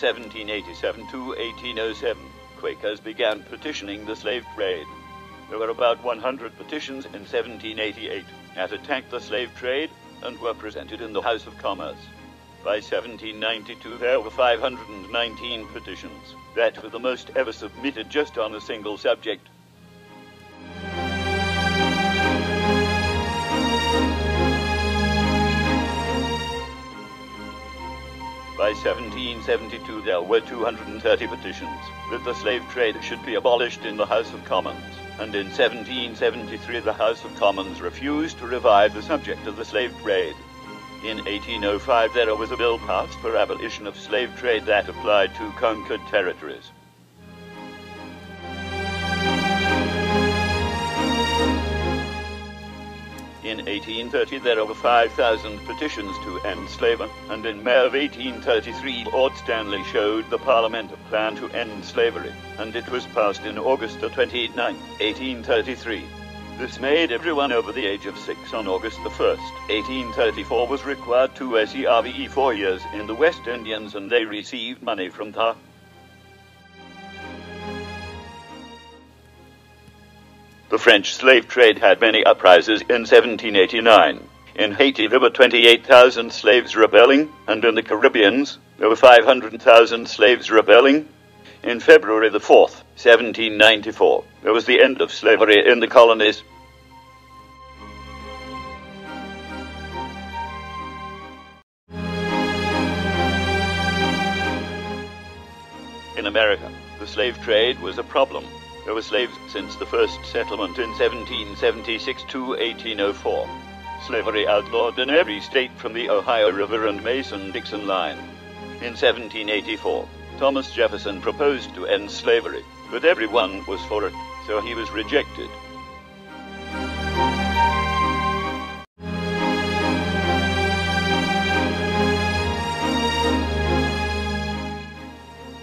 1787 to 1807, Quakers began petitioning the slave trade. There were about 100 petitions in 1788 that attacked the slave trade and were presented in the House of Commons. By 1792, there were 519 petitions that were the most ever submitted just on a single subject. By 1772, there were 230 petitions that the slave trade should be abolished in the House of Commons, and in 1773 the House of Commons refused to revive the subject of the slave trade. In 1805, there was a bill passed for abolition of slave trade that applied to conquered territories. In 1830, there were 5,000 petitions to end slavery, and in May of 1833, Lord Stanley showed the Parliament a plan to end slavery, and it was passed in August 29, 1833. This made everyone over the age of 6 on August 1st. 1834 was required to serve 4 years in the West Indies, and they received money from the The French slave trade had many uprisings in 1789. In Haiti, there were 28,000 slaves rebelling, and in the Caribbean, there were 500,000 slaves rebelling. In February 4th, 1794, there was the end of slavery in the colonies. In America, the slave trade was a problem. There were slaves since the first settlement in 1776 to 1804. Slavery outlawed in every state from the Ohio River and Mason-Dixon line. In 1784, Thomas Jefferson proposed to end slavery, but everyone was for it, so he was rejected.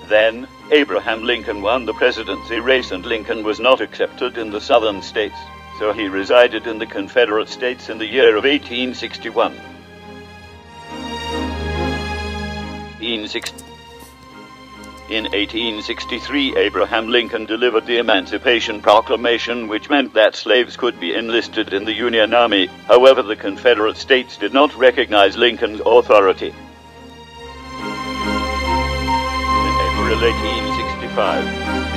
Then, Abraham Lincoln won the presidency race, and Lincoln was not accepted in the southern states, so he resided in the Confederate States in the year of 1861. In 1863, Abraham Lincoln delivered the Emancipation Proclamation, which meant that slaves could be enlisted in the Union Army. However, the Confederate States did not recognize Lincoln's authority. In April 1865,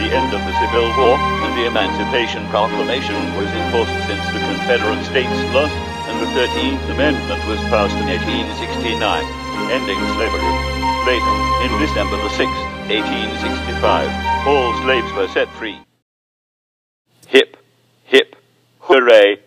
the end of the Civil War and the Emancipation Proclamation was enforced since the Confederate States lost, and the 13th Amendment was passed in 1869, ending slavery. Later, in December 6th, 1865, all slaves were set free. Hip, hip, hooray!